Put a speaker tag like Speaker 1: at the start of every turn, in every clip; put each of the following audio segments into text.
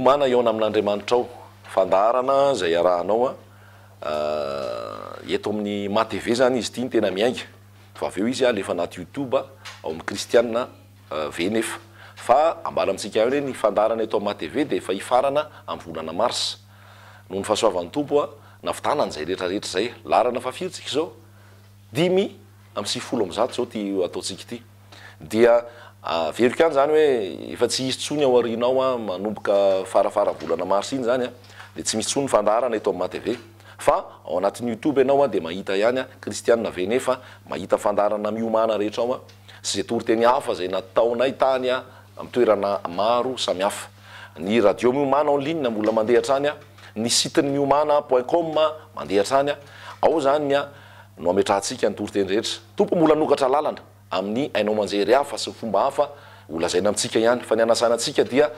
Speaker 1: Miomana iona amin'Andriamanitra ao fandarana zay arahanao eto amin'ny matv zany izy ity tena miainga fa avy eo izy alefa anaty YouTube ao amin'ny kristianina venefa fa ambara amintsika hoe ny fandarana eto amin'ny matv dia efa hifarana amin'ny volana mars noho ny fahasoavan'ny tompo navitanany zay rehetrarehetra zay larana fa firitsika zao 5:100 zao ty ataotsika ity dia verika any zany hoe efa tsy izy tsony ao arinao manomboka farafara volana mars iny zany dia tsy misy tsony fandarana eto amin'ny matv fa ao anatin'ny YouTube ianao dia mahita ihany kristianina venefa mahita fandarana miomana rehetra ao sy zay toriteny hafa zay nataonay tany amin'ny toerana maro samihafa ny radio miomana en ligne mbola mandeha hatrany ny siteny miomana.com mandeha hatrany ao zany no ametrahantsika ny toriteny rehetra tompo mbola nokatra lalana amin'ny ainao manjery hafa sy fomba hafa olazaina amintsika ihany fa ny anasanantsika dia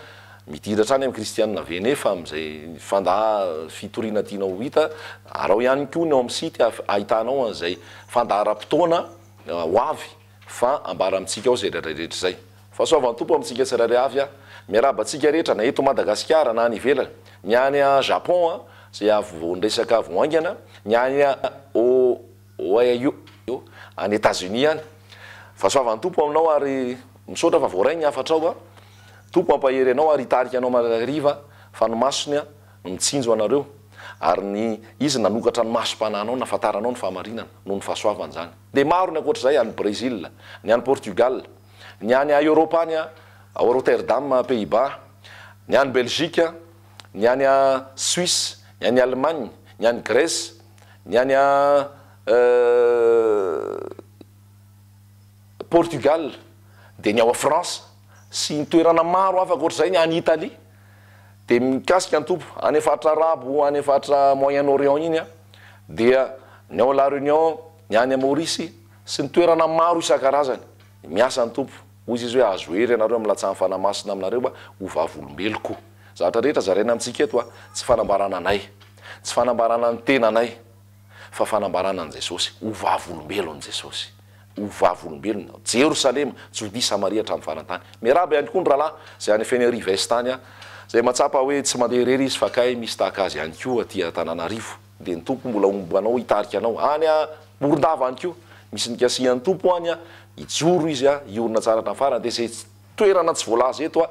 Speaker 1: midiratra any amin'ny kristianina venefa am'izay fanda fitoriana tianao hita arao ihany koa ny ao amin'ny site ahitanao zay fandaharam-potoana ho avy fa ambara amintsika ao zay rehetrarehetra zay fa soavan'ny tompo amintsika tsirairay avy miarabantsika rehetra na eto Madagasikara na any ivelany ny any Japon zay avondresaka voaingana ny any YAH any États-Unis any fa soavan'ny tompo aminao ary misaotra fa voaraigny afatra ao tompo ampahery anao ary hitarika anao mariva fa no masony no mitsinjo anareo ary ny izy nanokatra ny masom-pananao nafantaranao ny fahamarinana noho ny fahasoavany zany dia maro ny ankoatra zay any Brésil ny any Portugal ny any Europa any ao Rotterdam Pays-Bas ny any Belgique ny any Suisse ny any Allemagne ny any Grèce ny any Portugal dia ny ao France sy ny toerana maro hafa akoatra zay ny any Italie dia mikasika ny tompo any efatra arabo any efatra Moyen-Orient iny dia ny ao La Réunion ny any Maurice sy ny toerana maro isan-karazany miasa ny tompo hoy izy hoe azo hery anareo amin'ny latsahan'ny fanamasina aminareo ho vavolombeloko zavatra rehetra zaraina amintsika eto tsy fanambarana anay tsy fanambarana ny tenanay fa fanambarana an Jesosy ho vavolombelo an Jesosy ho vavolombelona Jerosalema tsy ho di Samaria hatramin'ny farantany miaraba ihany koa ny rahalahy zay any Fenerive tany zay matsapa hoe tsy mandeha rery izy fa kay misy tahaka azy ihany koa aty Antananarivo dia ny tompo mbola ombanao hitarika anao any Morondava ihany koa misy nikasihan'ny tompo any ijoro izy iorina tsara hatramin'ny farany dia zay toerana tsy voalaza eto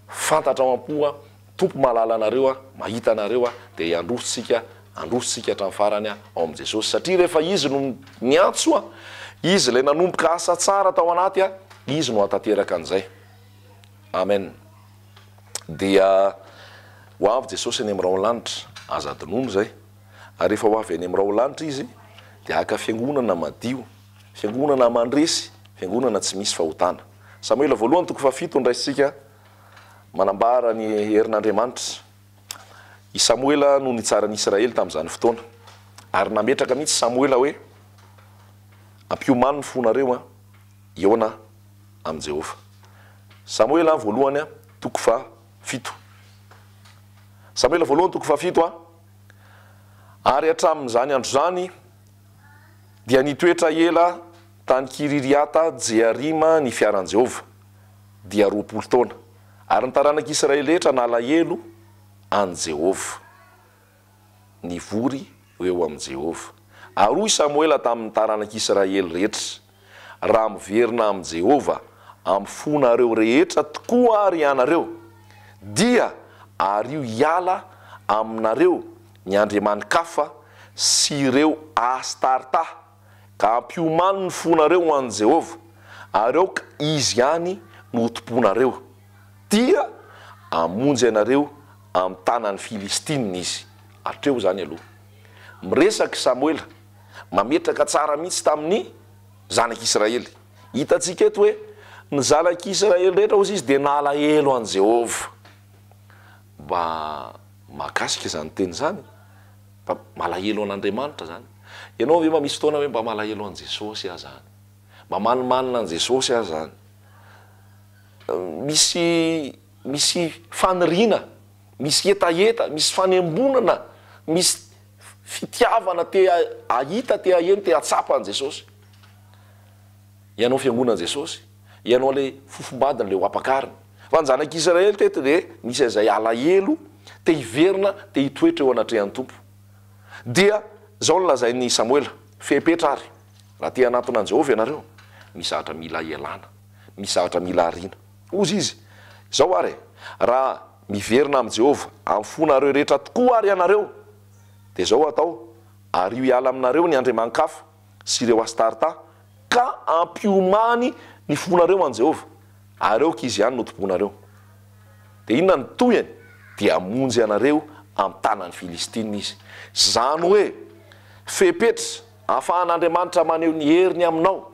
Speaker 1: fantatra ao am-po tompo mahalala anareo mahita anareo dia andrositsika hatramin'ny farany ao amin'i Jesosy satria rehefa izy no niantso izy lay nanomboka asa tsara tao anaty izy no atateraka an'izay amen dia ho avy Jesosy any amin'irao lanitra azadinono zay ary rehefa ho avy any amin'irao lanitra izy dia aka fiangonana madio fiangonana mandresy fiangonana tsy misy fahotana Samuela voalohany 7 ndraisitsika manambara ny herin'Andriamanitra i Samuela no nitsara ny Israely tamin'izany fotoana ary nametraka mihitsy Samuela hoe ampiomany ny fonareo iona amin'i Jehovah Samuela voalohany 7 Samuela voalohany 7 ary hatramin'izany andro zany dia nitoetra ela tany Kiririata Jearima ny fiaran'i Jehovah dia 20 taona ary ny taranak'Israely rehetra nalahelo an Jehovah nivory eo amin'i Jehovah ary hoy Samuela tamin'ny taranak'Israely rehetra raha miverina amin'i Jehovah amin'ny fonareo rehetra tokoa ary hianareo dia ario hiala aminareo ny andriamani-kafa sy ireo Astarta ka ampiomany ny fonareo an Jehovah ary aoka izy ihany no hotompoinareo dia hamonjy anareo amin'ny tànan Filistina izy hatreo zany aloha miresaka Samuela mametraka tsara mihitsy tamin'ny zanak'Israely hitantsika eto hoe ny zanak'Israely rehetra ozy izy dia nalahelo an Jehovah mba makasika zany teny zany mba malahelo an'Andriamanitra zany ianao ve mba misy fotoana hoe mba malahelo an Jesosy zany mba manimanina an Jesosy zany misy faniriana misy etaeta misy fanembonana misy fitiavana te ahita te aheno te atsapa an Jesosy ianao fiangonana an Jesosy ianao le fofombadiny le ho apakariny fa ny zanak'Israely teto de misy izay alahelo te hiverina te hitoetra eo anatrehan'ny tompo. Dia zao no lazain'ny Samoela, fepetra ary raha te hanatona an Jehovah ianareo, misy zavatra mila ialana, misy zavatra mila arina. Ozy izy zao ary raha miverina am Jehovah am fonareo rehetra tokoa ary ianareo, de zao atao ario hiala aminareo ny andriamani-kafa sy ireo Astarta ka ampiomany ny fonareo an Jehovah, areo ka izy ihany no hotompoinareo. De inona ny toyany? Dia hamonjy anareo am tànan'ny Filistina izy. Zany hoe fepetra ahafahan'Andriamanitra maneho ny heriny aminao,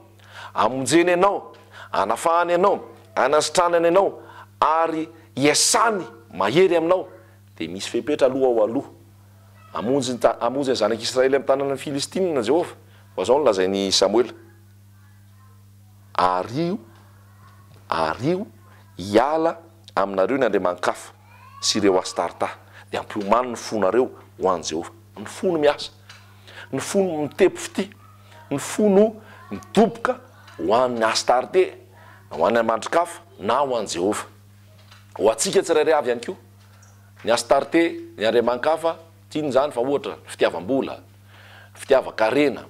Speaker 1: amonjeny anao, anafahany anao, anasitranany anao ary iasany mahery aminao, de misy fepetra aloha ao aloha. Amonjy ny zanak'Israely am tànan'ny Filistina Jehovah. Fa zao no lazain'ny Samoela, ario hiala aminareo ny andriamani-kafa sy ireo Astarta, de ampiomany ny fonareo ho an Jehovah. Ny fono miasa, ny fono mitepy fity, ny fono midoboka ho an'ny Astarte, ho an'ny andriamani-kafa na ho an Jehovah. Ho atsika tsirairay avy ihany koa, ny Astarte, ny andriamani-kafa, tiany zany fa ohatra fitiavam-bola, fitiavan-karena,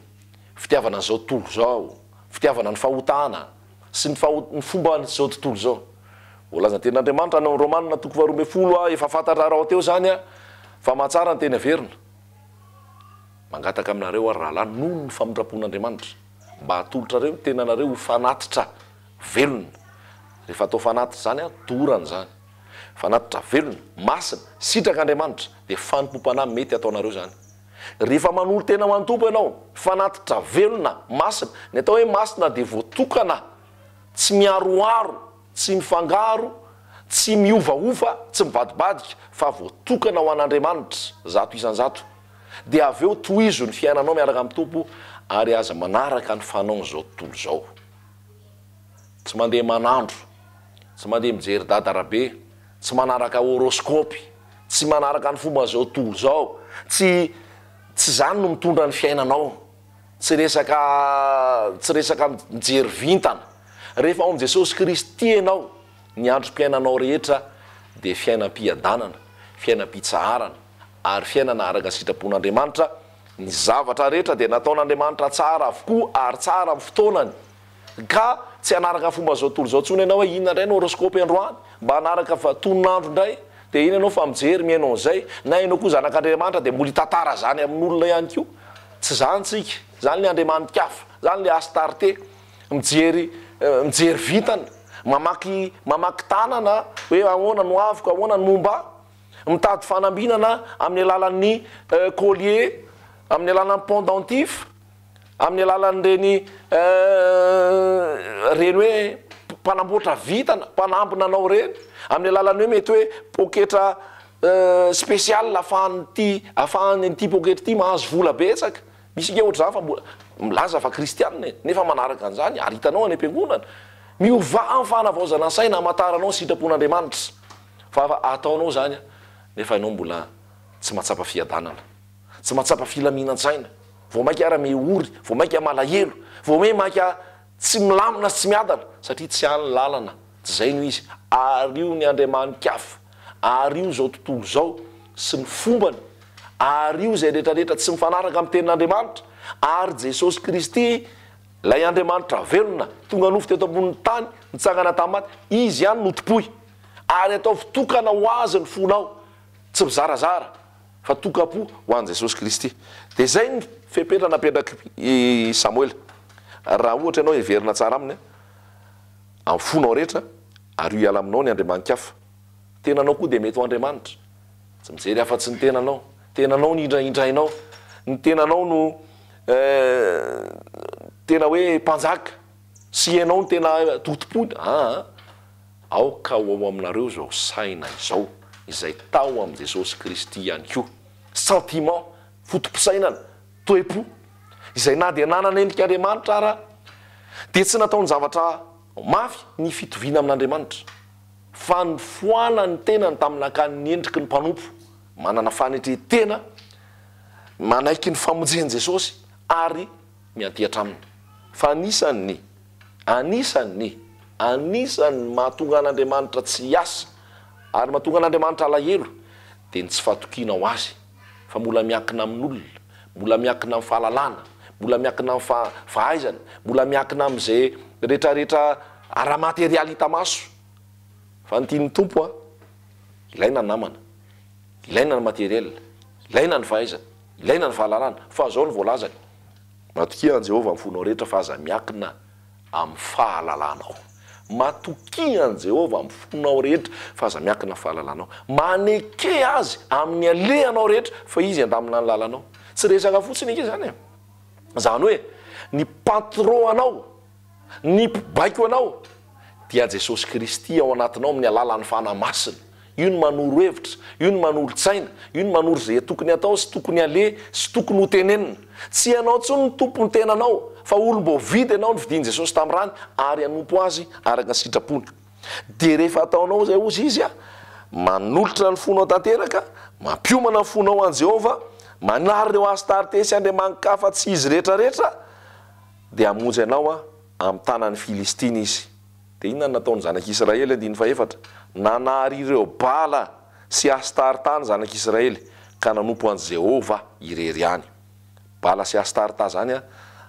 Speaker 1: fitiavana an'izao tontolo zao, fitiavana ny fahotana sy ny fomba n'izao tontolo zao. Volaza ny tenin'Andriamanitra ny Romanina 12 efa fantatra raha teo zany fa mahatsara ny teny averina. Mangataka aminareo ary rahalahy noho ny famindrapon'Andriamanitra mba hatolotra reo tenanareo ho fanatitra velona. Rehefa atao fanatitra zany dorany zany. Fanatitra velona, masina, sitrak'Andriamanitra de fanompom-panahy mety ataonareo zany. Rehefa manolo tena ho antompo ianao, fanatitra velona, masina, ny atao hoe masina de voatokana, tsy miaroaro, tsy mifangaro, tsy miovaova, tsy mivadibadika, fa voatokana ho an'Andriamanitra zato isan-jato. De aveo tohizo ny fiainanao miaraka amin'ny tompo ary aza manaraka ny fanaon'izao tontolo zao. Tsy mandeha manandro, tsy mandeha mijery dadarabe, tsy manaraka horoscopy, tsy manaraka ny fomba zao tontolo zao, tsy zany no mitondra ny fiainanao, tsy resaka mijery vintana. Rehefa ao am Jesosy Kristy ianao, ny androm-piainanao rehetra de fiainam-piadanana, fiainam-pitsaharana ary fiainana araka sitrapon'Andriamanitra. Ny zavatra rehetra de nataon'Andriamanitra tsara avokoa ary tsara amin'ny fotoanany, ka tsy hanaraka fomba zao tontolo zao tsony ianao hoe inona indray no horoscopy androany, mba hanaraka fa tononandro indray de iny ianao fa mijery miainao zay, na ianao koa zanak'Andriamanitra de mboly tantara zany amin'olona ihany koa. Tsy zany tsika, zany le andriamani-kafa, zany le Astarte, mijery vitana, mamaky tanana hoe ahoana no avoko, ahoana no momba, mitady fanambinana amin'ny alalan'ny collier, amin'ny alalan'ny pendentif, amin'ny alalan'ireny hoe mpanamboatra vitana, mpanambina anao reny, amin'ny alalan'ny hoe mety hoe poketra spécial ahafahan'ity poketra ity mahazo vola betsaka. Misy ike ohatr' zany fa milaza fa kristianina nefa manaraka an'izany ary hitanao any am-piangonana miova amin'ny fanavaozana saina amataranao sitrapon'Andriamanitra fa ataonao zany nefa ianao mbola tsy mahatsapa fiadanana, tsy mahatsapa filaminan-tsaina, vao mainka ara-meory, vao mainka malahelo, vao hoe mainka tsy milamina sy tsy miadana satria tsy hany lalana. Tsy zay no izy. Ario ny andriamani-kafa, ario zao tontolo zao sy ny fombany, ario zay rehetrarehetra tsy mifanaraka amin'ny tenin'Andriamanitra, ary Jesosy Kristy lay Andriamanitra velona tonga nofo teto ambonin'ny tany nitsangana tamaty, izy ihany notompoy ary atao fitokana ho azy ny fonao, tsy mizarazara fa tokapo ho an Jesosy Kristy. De zay ny fepetra napetraky Samoela. Raha ohatra ianao heverina tsara aminy amin'ny fonao rehetra, ario hiala aminao ny andriamani-kafa, tenanao koa de mety ho Andriamanitra, tsy mijery afa-tsy ny tenanao, tenanao ny indraindrainao, ny tenanao no tena hoe mpanjaka, sy ianao ny tena totompoina. Aoka ho ao aminareo zao saina izao izay tao am Jesosy Kristy ihany koa, sentiment, fotom-pisainana, toe-po izay na de nanana endrik'Andriamanitra ara de tsy nataony zavatra mafy ny fitoviana amin'Andriamanitra, fa ny foana ny tenany tamin'nakany ny endriky ny mpanompo, manana fanetretena, manaiky ny famonjeny Jesosy ary miantihatra aminy. Fa anisan'ny anisany mahatonga an'Andriamanitra tsy hiasa ary mahatonga an'Andriamanitra alahelo dia ny tsy fahatokiana ho azy fa mbola miankina amin'olona, mbola miankina amin'ny fahalalana, mbola miankina amin'ny fahaizana, mbola miankina amin'izay rehetrarehetra ara-materialy hita maso. Fa ny tian'ny tompo ilaina ny namana, ilaina ny materiel, ilaina ny fahaizana, ilaina ny fahalalana, fa zao ny voalazany. Matokia an Jehovah amin'ny fonao rehetra fa aza miankina amin'ny fahalalanao. Matokia an Jehovah amin'ny fonao rehetra fa aza miankina amin'ny fahalalanao. Maneke azy amin'ny alehanao rehetra fa izy andamina ny lalanao. Tsy resaka fotsiny ake zany e. Zany hoe ny patron anao, ny mpibaiko anao dia Jesosy Kristy ao anatinao amin'ny alalan'ny fanamasina. Io ny manoro hevitra, io ny manolo-tsaina, io ny manoro zay tokony atao sy tokony ale sy tokony ho tenenina. Tsy ianao tsony ny tompony tenanao, fa olom-bo vidy ianao ny vidian'i Jesosy tamin'ny rany ary hanompo azy araka ny sitrapony. Dia rehefa ataonao zay ozy izy manolotra ny fonao tanteraka, mampiomana ny fonao an Jehovah, manary ireo Astarta sy andriamani-kafa tsy izy rehetrarehetra, dia hamonjy ianao amin'ny tànan'ny Filistina Izy. Dia inona nataony zanak'Israely andiny faefatra? Nanary ireo bala sy Astarta ny zanak'Israely ka nanompo an Jehovah irery ihany. Bala sy Astarta zany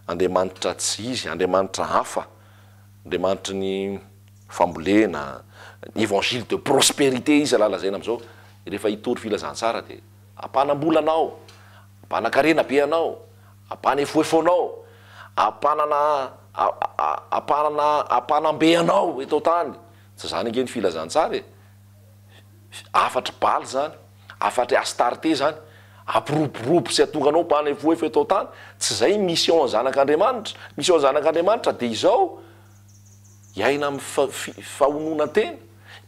Speaker 1: andriamanitra tsy izy, andriamanitra hafa, andriamanitra ny fambolena, évangile de prospérité izy lalazana am'izao. Rehefa hitory filazantsara dia ampanam-bola anao, ampanan-karena be anao, ampanefoefonao, ampanam-be anao eto tany. Tsy zany ange ny filazantsara e. Afatra baly zany, afatra Astarté zany, ampiroborobo sy atonga anao mpanefoefo eto tany. Tsy zay mission zanak'Andriamanitra. Mission zanak'Andriamanitra dia izao miaina amin'ny fahononan-tena,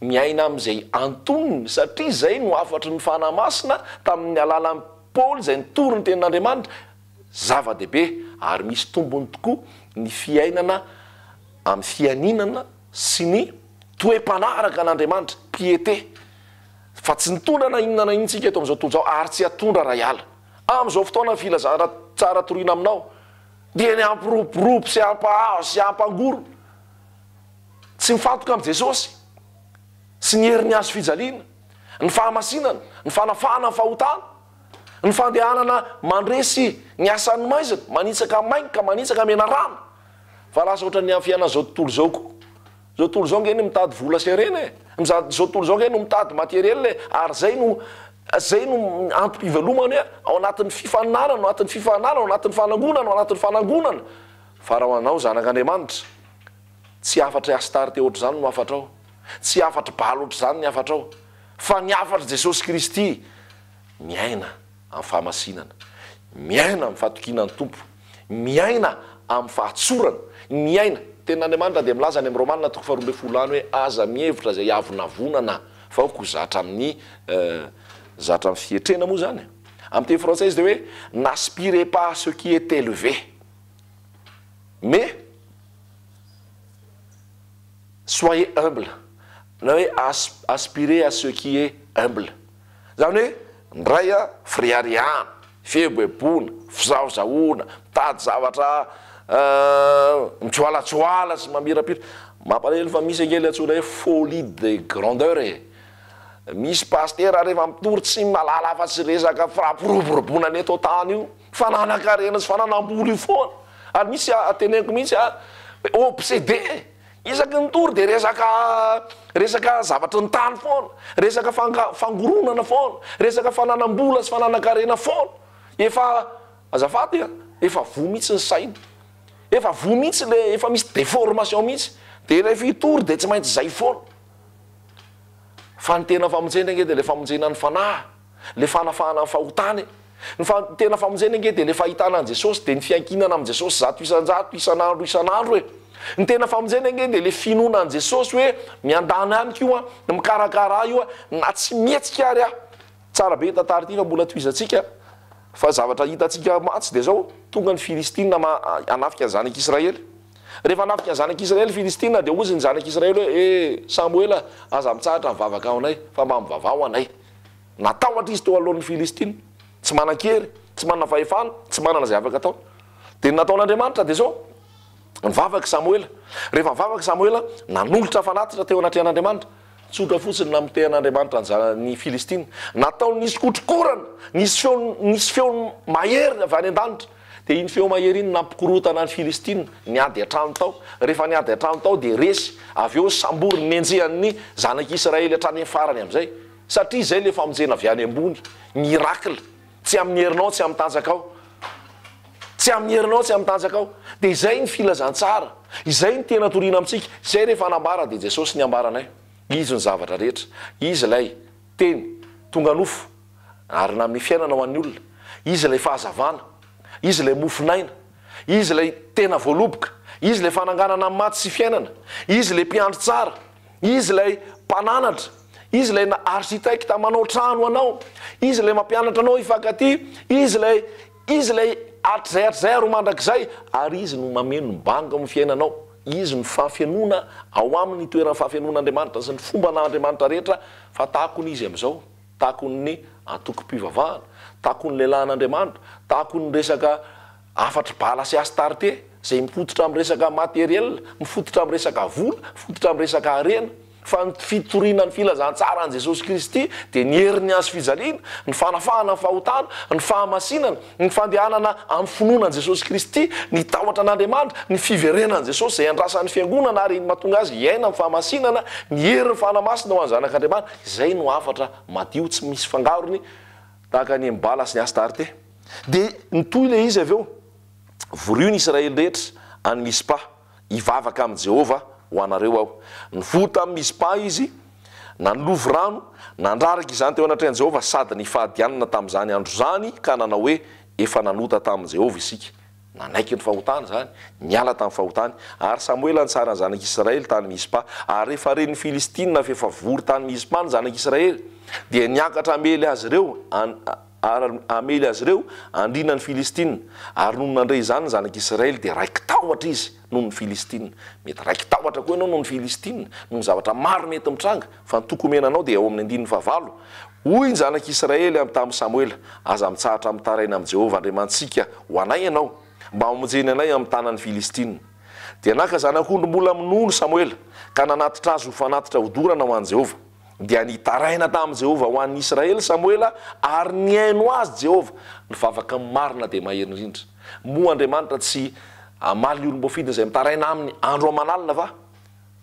Speaker 1: miaina amin'izay antonony, satria zay no afatry ny fanamasina tamin'ny alalan'ny Paoly zay nitory ny tenin'Andriamanitra. Zava-dehibe ary misy tombony tokoa ny fiainana amin'ny fianinana sy ny toe-panaraka an'Andriamanitra, piété. Fa tsy nitondra na inona na inontsika eto amin'izao tontolo izao ary tsy atondra raha hiala. Amin'izao fotoana ny filazana tsara toriana aminao dia ny ampiroborobo sy ampahazo sy ampangoro. Tsy mifatoka amin'i Jesosy sy ny herin'ny azo fijaliana, ny fahamasinana, ny fanafahana, ny fahotana, ny fandehanana mandresy ny asan'ny maizina, manitsaka mainka, manitsaka mena rano. Fa lasa ohatra ny fiainana zao tontolo zao koa. Zao tontolo zao ngeny mitady vola sy arena e. Zao tontolo zao ngeny mitady materiel e. Ary zay no antom-pivelomana ao anatin'ny fifaninana, ao anatin'ny fifaninana, ao anatin'ny fanangonana, ao anatin'ny fanangonana. Fa raha anao zanak'Andriamanitra, tsy afatra Astarta ohatra zany no afatra ao. Tsy afatra baly ohatra zany ny afatra ao. Fa ny afatra Jesosy Kristy miaina amin'ny fahamasinana, miaina amin'ny fahatokinan'ny tompo, miaina amin'ny fahatsorana, miaina. Tenin'Andriamanitra dia milaza any amin'ny Romanina 12 any hoe aza mihevitra zay avonavonana fa ao ko zatra amin'ny fietrena moa zany. Amin'ny teny français dia hoe n'aspirez pas à ce qui est élevé, mais soyez humble. Na hoe aspirez à ce qui est humble. Zany hoe ndray friariana, fiheboebona, fizahozahoana, mitady zavatra mitsoalatsoala sy mamirapira. Mampalahelo fa misy angely antsoina hoe folie de grandeur e. Misy pasteur rehefa mitory tsy malala afa-tsy resaka fampiroboroboana ny eto tany io, fananakarena sy fananam-bola io foana. Ary misy ateneniko mihitsy obsédé, isaky nitory dia resaka zavatra ny tany foana, resaka fangoronana foana, resaka fananam-bola sy fananakarena foana. Efa azafady efa vo mihitsy ny saina, efa vo mihitsy le efa misy déformation mihitsy, dia rehefa hitory dia tsy maintsy zay foana. Fa ny tena famonjena nge dia le famonjena ny fanahy, le fanafahana ny fahotany. Ny tena famonjena nge dia le fahitana an Jesosy dia ny fiankinana amin'i Jesosy zato isan-jato isan'andro isan'andro e. Ny tena famonjena nge dia le finoana an Jesosy hoe miandany amiko io ny mikarakara io na tsy mihetsika ary tsara be tantara ity fa mbola toizantsika. Fa zavatra hitantsika matsy dia zao tonga ny Filistina anafika ny zanak'Israely. Rehefa anafika ny zanak'Israely Filistina dia ozy ny zanak'Israely hoe Samuela aza mitsahatra mivavaka ao anay fa mba mivavaka ao anay. Natahotra izy teo alohan'ny Filistina, tsy manan-kery, tsy manana fahefana, tsy manana zay afaka atao. Dia nataon'Andriamanitra dia zao Nivavaka Samoela. Rehefa nivavaka Samoela nanolotra fanatitra teo anaty an'Andriamanitra. Tsotra fotsiny namitean'Andriamanitra ny Filistina. Nataony nisy kotrokorana, nisy feo mahery avy any an-danitra. Dia iny feo mahery iny nampikorotana ny Filistina, niady hatrany tao. Rehefa niady hatrany tao dia resy, avy eo sambory nenjehan'ny zanak'Israely hatrany farany amin'izay. Satria izay le famonjena avy any ambony, miracle, tsy amin'ny herinao, tsy amin'ny tanjakao. Tsy amin'ny herinao, tsy amin'ny tanjakao. Dia izay ny filazantsara, izay ny tena toriana amintsika. Izay rehefa nambara dia Jesosy niambaranay. Izy ny zavatra rehetra. Izy ilay teny tonga nofo ary amin'ny fiainana ho an'ny olona. Izy ilay fahazavana. Izy ilay mofinaina. Izy ilay tena voaloboka. Izy ilay fananganana amin'ny maty sy fiainana. Izy ilay mpiandro tsara. Izy ilay mpananatra. Izy ilay arsitekta manao trano anao. Izy ilay mampianatra anao hifankaty. Izy ilay atrizay aro mandrakizay. Ary izy no mameno mbanga amin'ny fiainanao. Izy ny fahafianona ao amin'ny toerana fahafianon'Andriamanitra sy ny fomba n'Andriamanitra rehetra. Fa tahako ny izy amin'izao, tahako ny antoko-pivavahana, tahako ny lehilahy n'Andriamanitra, tahako ny resaka afatra bala sy Astarta izay mifototra amin'ny resaka materiel, mifototra amin'ny resaka vola, mifototra amin'ny resaka harena. Fa ny fitoriana ny filazantsara an' Jesosy Kristy dia ny herin'ny azo fijaliana, ny fanafahana ny fahotana, ny fahamasinana, ny fandehanana amin'ny finoana an' Jesosy Kristy, ny tahotra an'Andriamanitra, ny fiverenana an' Jesosy izay andrasan'ny fiangonana ary mahatonga azy hiaina amin'ny fahamasinana, ny herin'ny fanamasina ho an'ny zanak'Andriamanitra. Izay no afatra madio tsy misy fangarony tahaka ny mbala sy ny Astarta. Dia nitoy ilay izy avy eo, voriony Israely rehetra any Mispa, hivavaka amin'i Jehovah ho anareo aho. Nivota amin'ny Mispa izy, nanolovo rano, nandraraka izany teo anatrehan'i Jehovah sady nifahadianana tamin'izany andro zany ka nanao hoe efa nanota tamin'i Jehovah isika. Nanaiky ny fahotana zany, niala tamin'ny fahotany. Ary Samoela nitsara ny zanak'Israely tany Mispa. Ary rehefa reny Filistina fa efa vory tany Mispa ny zanak'Israely, dia niakatra amely azy ireo andrina ny Filistina. Ary noho nandray izany ny zanak'Israely dia raiky tahotra izy noho ny Filistina. Mety raiky tahotra koa ianao noho ny Filistina, noho ny zavatra maro mety mitranga. Fa ny toko menanao dia ao amin'ny 15. Hoy ny zanak'Israely tamin'ny Samoela, aza mitsahatra amin'ny taraina amin'i Jehovah Andriamantsika ho anay ianao, mba hamonjeny anay amin'ny tanan'ny Filistina. Dia naka zanak'ondry mbola minono Samoela, ka nanatitra azy ho fanatitra hodorana ho an'i Jehovah. Dia nitaraina tamin'i Jehovah ho an'ny Israely Samoela, ary niaino azy Jehovah. Nivavaka marina dia mahery indrindra. Moa Andriamanitra tsy amaly olom-bofidina izay mitaraina aminy andro aman'alina fa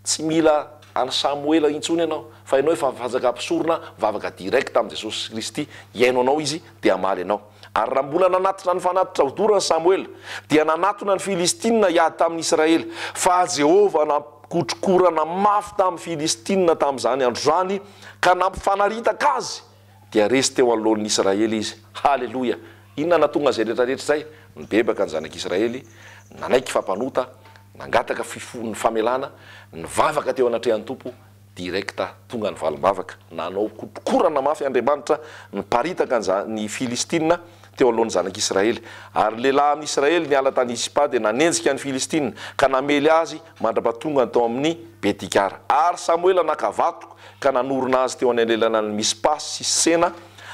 Speaker 1: tsy mila any Samoela intsony ianao, fa ianao efa fazaka-pisorona vavaka direct amin'i Jesosy Kristy. Iaino anao izy dia amaly ianao. Ary raha mbola nanatitra ny fanatitra hodorana Samoela, dia nanatona ny Filistina hiady tamin'ny Israely. Fa Jehovah nampikotrokorana mafy tamin'ny Filistina tamin'izany andro zany, ka nampifanaritak' azy, dia resy teo anoloan'ny Israely izy. Halleloia! Inona natonga izay rehetrarehetra izay? Nibebaka ny zanak'Israely, nanaiky fampanota, nangataka ny famelana, nivavaka teo anatrehan'ny Tompo, direkta tonga ny valim-bavaka. Nanao kotrokorana mafy Andriamanitra, niparitaka ny Filistina teo alohan'ny zanak'Israely. Ary lehilahy amin'ny Israely niala tany Mispa dia nanenjika ny Filistina, ka namely azy mandra-pahatonga tao amin'ny Betikara. Ary Samoela nakavato, ka nanorona azy teo anelelana ny Mispa sy Sena,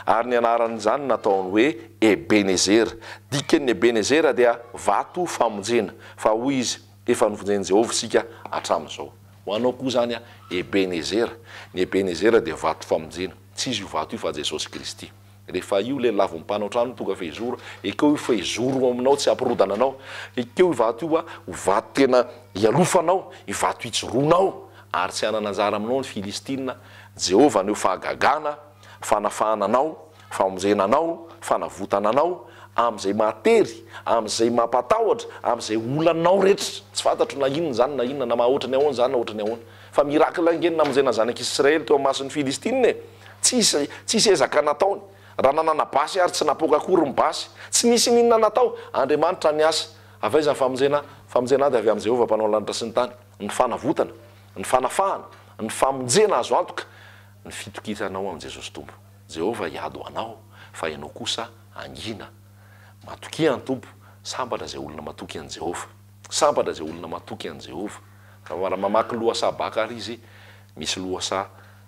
Speaker 1: ary ny anaran'izany nataony hoe Ebenezera. Dikan'ny Ebenezera dia vato famonjena. Fa hoy izy, efa nofonjen'i Jehovah sika hatramin'izao. Ho anao koa zany Ebenezera. Ny Ebenezera dia vato famonjena. Tsy izy io vato io fa Jesosy Kristy. Rehefa io le lavo mpanao trano tonga fehizoro, ekeo io fehizoro aminao tsy ampirodana anao. Ekeo io vato io ho vato tena hialofanao, i vato itsoroanao. Ary tsy hanananjara aminao ny Filistina. Jehovah neo fahagagana, fanafahananao, famonjenanao, fanavotananao amin'izay matery, amin'izay mampatahotra, amin'izay olanao rehetra. Tsy fantatro na inona zany na inona, na mahaotrany ahoana zany na ohatrany ahoana. Fa miracle angeny namonjena zanak'Israely teo mason'ny Filistina. Tsisy ezaka nataony. Raha nanana basy ary tsy napoka akory ny basy, tsy nisy ninona natao. Andriamanitra niasa. Avaiza ny famonjena dia avy amin'i Jehovah mpanao lanitra sy ny tany. Ny fanavotana, ny fanafahana, ny famonjena azo antoka, ny fitokisanao amin'i Jesosy Tompo. Jehovah hiady ho anao, fa ianao kosa angina. Matoky an'ny Tompo, sambatra izay olona matoky an'i Jehovah. Sambatra izay olona matoky an'i Jehovah. Raha mamaky lohasa baka ary izy, misy lohasa,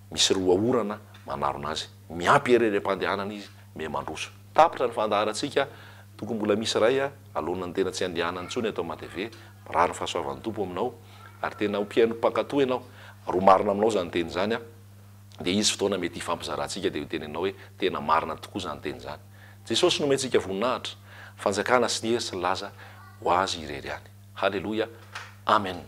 Speaker 1: misy roa orana manaro anazy. Miampy herere-pandehanana izy, me mandroso. Tapitra ny fandaharantsika tokony mbola misy ray alonany tena tsy andianany ntsony atao mateve rary ny fahasoavan'ny tompo aminao ary tena ompiaino mpakato ianao ro marina aminao zany teny zany de izy fotoana mety ifampizarantsika de tenenao hoe tena marina tokoa zany teny zany jesosy nomentsika voninahitra fanjakana sy ny hery sy laza ho azy irery any halleloia amen